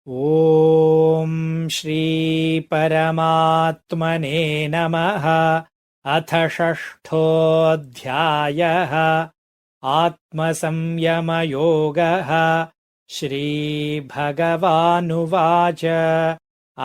ॐ श्री परमात्मने नमः। अथ षष्ठोऽध्यायः। आत्मसंयमयोगः। श्रीभगवानुवाच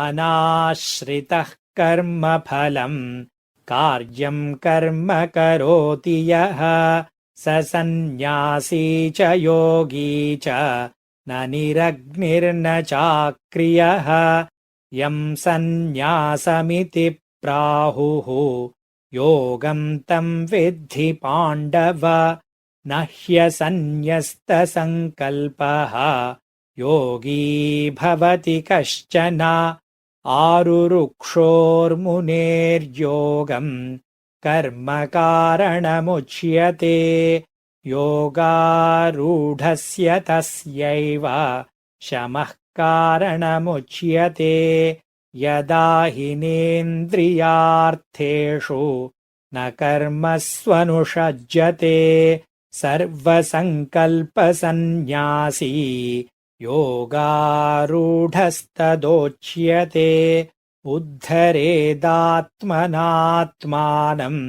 अनाश्रितः कर्मफलम् कार्यं कर्म करोति यः स सन्न्यासी च योगी च न निरग्निर्न चाक्रियः यं सन्न्यासमिति प्राहुः योगं तं विद्धि पाण्डव न ह्यसन्न्यस्तसङ्कल्पः योगी भवति कश्चन आरुरुक्षोर्मुनेर्योगं कर्म कारणमुच्यते योगारूढस्य तस्यैव शमः कारणमुच्यते यदा हिनेन्द्रियार्थेषु न कर्मस्वनुषज्यते सर्वसङ्कल्पसन्न्यासी योगारूढस्तदोच्यते उद्धरेदात्मनात्मानम्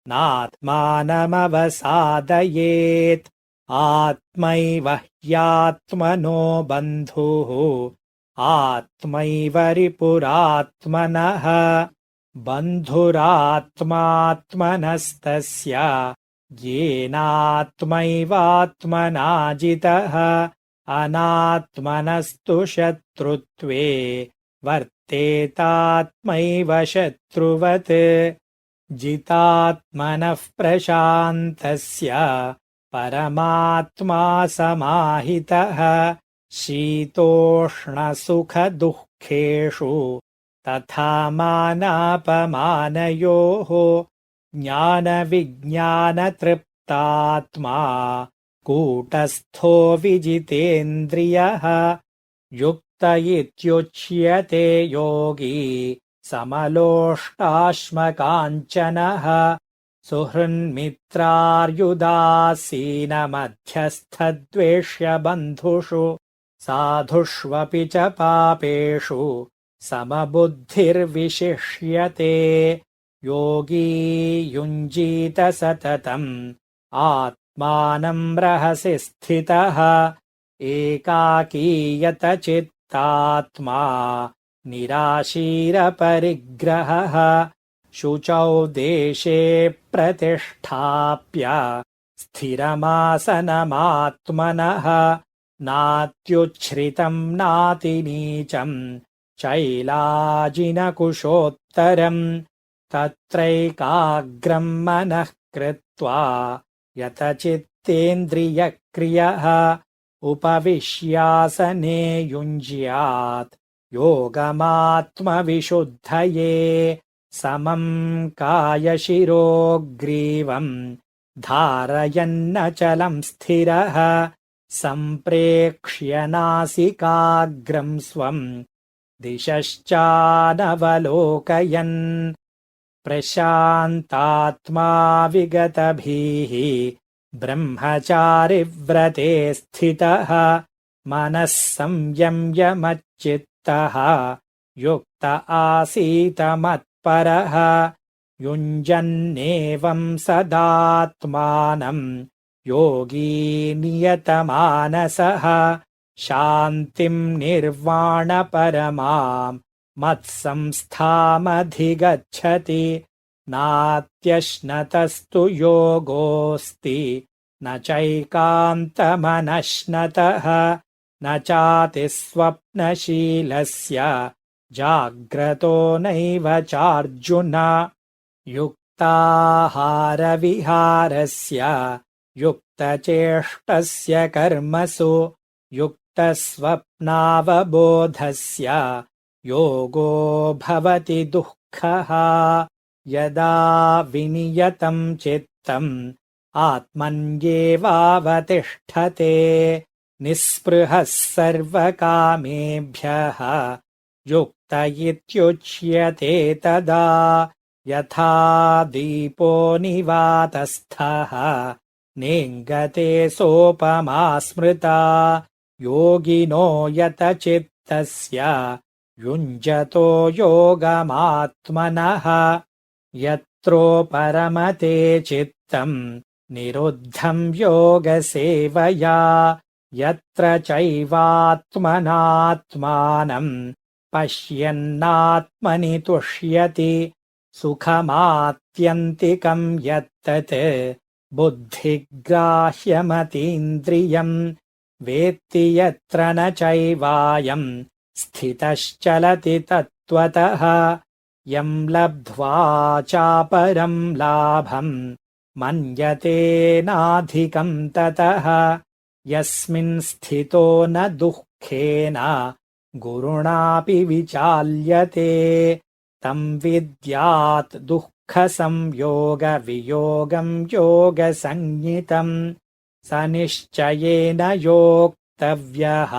नात्मानमवसादयेत् आत्मैव ह्यात्मनो बन्धुः आत्मैव रिपुरात्मनः बन्धुरात्मात्मनस्तस्य येनात्मैवात्मना जितः अनात्मनस्तु शत्रुत्वे वर्तेतात्मैव शत्रुवत् जितात्मनः प्रशान्तस्य परमात्मा समाहितः शीतोष्णसुखदुःखेषु तथा मानापमानयोः ज्ञानविज्ञानतृप्तात्मा कूटस्थो विजितेन्द्रियः युक्त इत्युच्यते योगी समलोष्टाश्मकाञ्चनः सुहृन्मित्रार्युदासीनमध्यस्थद्वेष्यबन्धुषु साधुष्वपि च पापेषु समबुद्धिर्विशिष्यते योगी युञ्जीत सततम् आत्मानं रहसि स्थितः एकाकीयत चित्तात्मा निराशीरपरिग्रहः शुचौ देशे प्रतिष्ठाप्य स्थिरमासनमात्मनः नात्युच्छ्रितं नातिनीचं चैलाजिनकुशोत्तरम् तत्रैकाग्रं मनः कृत्वा यतचित्तेन्द्रियक्रियः उपविश्यासने युञ्ज्यात् योगमात्मविशुद्धये समं कायशिरोग्रीवं धारयन्नचलं स्थिरः सम्प्रेक्ष्य नासिकाग्रं स्वं दिशश्चानवलोकयन् प्रशान्तात्मा विगतभिः ब्रह्मचारिव्रते स्थितः मनः संयम्य मच्चित्तः युक्त आसीत मत्परः युञ्जन्नेवं सदात्मानं योगी नियतमानसः शान्तिं निर्वाणपरमां मत्संस्थामधिगच्छति नात्यश्नतस्तु योगोऽस्ति न चैकान्तमनश्नतः न चातिस्वप्नशीलस्य जाग्रतो नैव चार्जुन युक्ताहारविहारस्य युक्तचेष्टस्य कर्मसु युक्तस्वप्नावबोधस्य योगो भवति दुःखः यदा विनियतं चित्तम् आत्मन्येवावतिष्ठते निःस्पृहः सर्वकामेभ्यः युक्त इत्युच्यते तदा यथा दीपो निवातस्थः नेङ्गते सोपमा स्मृता योगिनो यतचित्तात्मा चित्तस्य युञ्जतो योगमात्मनः यत्रोपरमते चित्तम् निरुद्धं योगसेवया यत्र चैवात्मनात्मानं पश्यन्नात्मनि तुष्यति सुखमात्यन्तिकं यत्तत् बुद्धिग्राह्यमतीन्द्रियम् वेत्ति यत्र न चैवायं स्थितश्चलति तत्त्वतः यं लब्ध्वा चापरं लाभं मन्यते नाधिकं ततः यस्मिन् स्थितो न दुःखेन गुरुणापि विचाल्यते तं विद्यात् दुःखसंयोगवियोगं योगसंज्ञितम् स निश्चयेन योक्तव्यः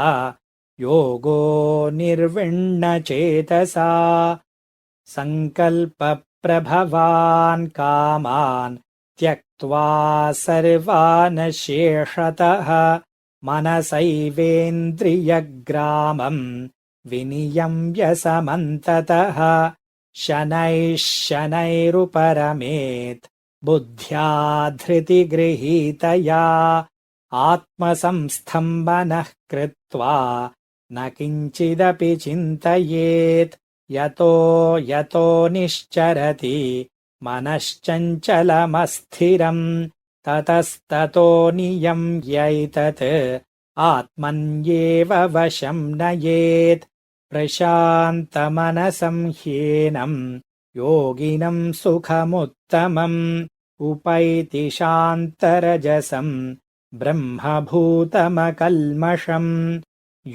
योगो निर्विण्णचेतसा सङ्कल्पप्रभवान् कामान् त्यक्त्वा सर्वान् शेषतः मनसैवेन्द्रियग्रामम् विनियम्य समन्ततः शनैः शनैरुपरमेत् बुद्ध्या धृतिगृहीतया आत्मसंस्थं मनः कृत्वा न किञ्चिदपि चिन्तयेत् यतो यतो निश्चरति मनश्चञ्चलमस्थिरम् ततस्ततो नियम्यैतत् आत्मन्येव वशं नयेत् प्रशान्तमनसं ह्येनं योगिनं सुखमुत्तमम् उपैति शान्तरजसं ब्रह्मभूतमकल्मषम्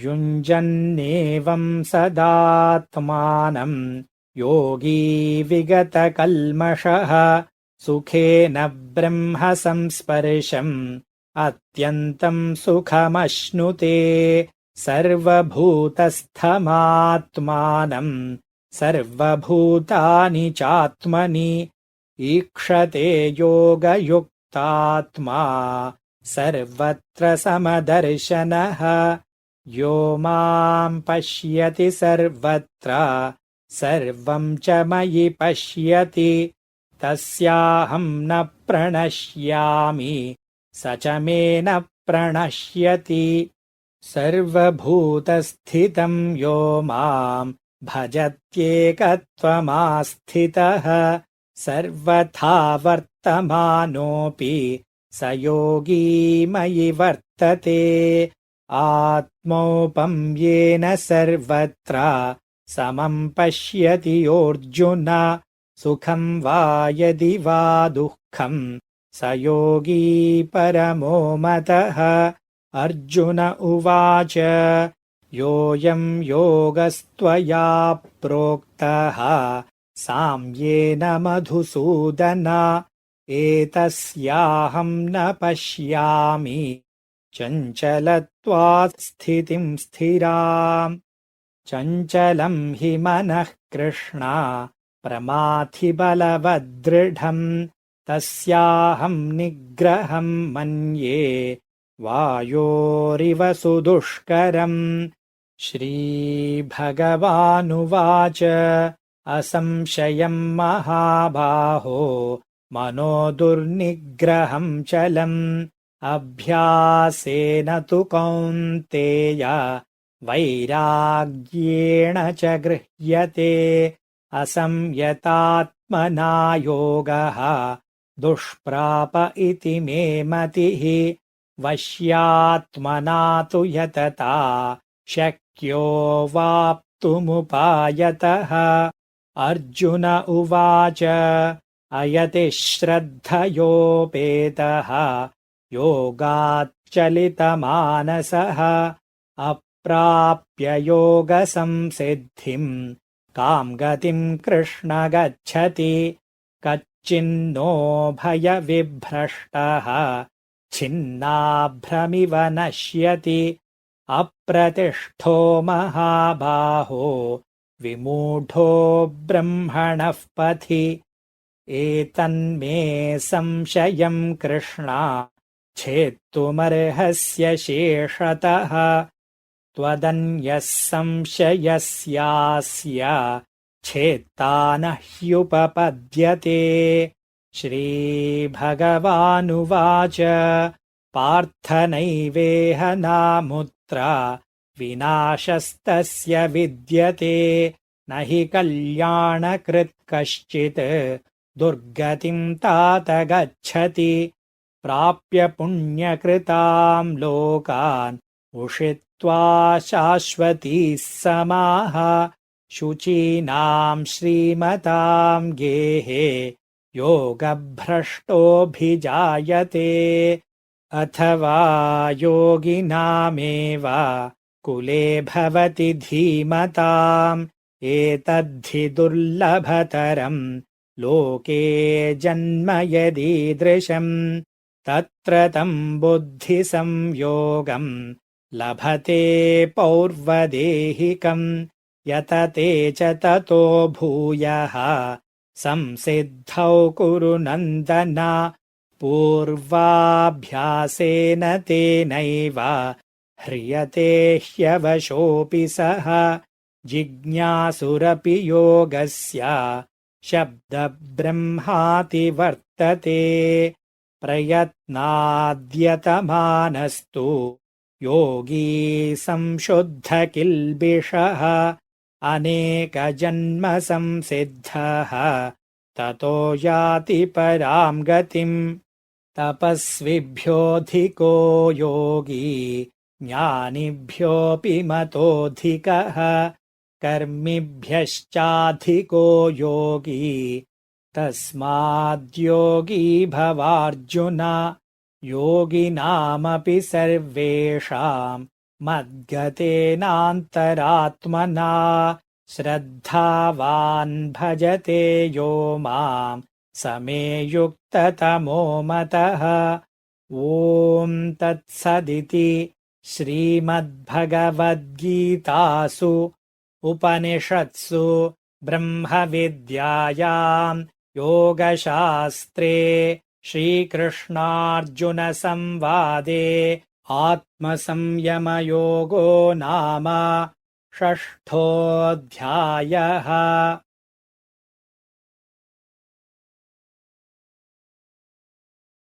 युञ्जन्नेवं सदात्मानं योगी विगतकल्मषः सुखेन ब्रह्म संस्पर्शम् अत्यन्तं सुखमश्नुते सर्वभूतस्थमात्मानं सर्वभूतानि चात्मनि ईक्षते योगयुक्तात्मा सर्वत्र समदर्शनः यो मां पश्यति सर्वत्र सर्वं च मयि पश्यति तस्याहं न प्रणश्यामि स च मे न प्रणश्यति सर्वभूतस्थितं यो मां भजत्येकत्वमास्थितः सर्वथा वर्तमानोऽपि स योगी मयि वर्तते आत्मौपम्येन सर्वत्र समं पश्यति योऽर्जुन सुखं वा यदि वा दुःखं स योगी परमो मतः अर्जुन उवाच योऽयं योगस्त्वया प्रोक्तः साम्येन मधुसूदन एतस्याहं न पश्यामि चञ्चलत्वात् स्थितिं स्थिराम् चञ्चलं हि मनः कृष्ण प्रमाथि बलवदृढम् तस्याहं निग्रहं मन्ये वायोरिव सुदुष्करम् श्रीभगवानुवाच असंशयं महाबाहो मनो दुर्निग्रहं चलम् अभ्यासेन तु कौन्तेय वैराग्येण च गृह्यते असंयतात्मना योगः दुष्प्राप इति मे मतिः वश्यात्मना तु यतता शक्यो वाप्तुमुपायतः अर्जुन उवाच अयति श्रद्धयोपेतः योगाच्चलितमानसः अप्राप्य योगसंसिद्धिं कां गतिं कृष्ण गच्छति कच्चिन्नो भयविभ्रष्टः छिन्नाभ्रमिव नश्यति अप्रतिष्ठो महाबाहो विमूढो ब्रह्मणः पथि एतन्मे संशयं कृष्ण छेत्तुमर्हस्य शेषतः त्वदन्यः संशयस्यास्य छेत्ता न ह्युपपद्यते। श्रीभगवानुवाच पार्थ नैवेह नामुत्र विनाशस्तस्य विद्यते न हि कल्याणकृत् कश्चित् दुर्गतिम् तात गच्छति। प्राप्य पुण्यकृताम् लोकान् उषित्वा शाश्वतीः समाः शुचीनाम् श्रीमताम् गेहे योगभ्रष्टोऽभिजायते। अथवा योगिनामेव कुले भवति धीमताम् एतद्धि दुर्लभतरम् लोके जन्म यदीदृशम्। तत्र तम् बुद्धिसंयोगम् लभते पौर्वदेहिकम् यतते च ततो भूयः संसिद्धौ कुरु नन्दन। पूर्वाभ्यासेन तेनैव ह्रियते ह्यवशोऽपि सः। जिज्ञासुरपि योगस्य शब्दब्रह्माति वर्तते। प्रयत्नाद्यतमानस्तु योगी संशुद्धकिल्बिषः अनेकजन्म संसिद्धः ततो याति पराम् गतिम्। तपस्विभ्योऽधिको योगी ज्ञानिभ्योऽपि मतोऽधिकः कर्मिभ्यश्चाधिको योगी तस्माद्योगी भवार्जुन। योगिनामपि सर्वेषाम् मद्गतेनान्तरात्मना श्रद्धावान् भजते यो माम् स मे युक्ततमो मतः। ॐ तत्सदिति श्रीमद्भगवद्गीतासु उपनिषत्सु ब्रह्मविद्यायाम् योगशास्त्रे श्रीकृष्णार्जुनसंवादे आत्मसंयमयोगो नाम षष्ठोऽध्यायः।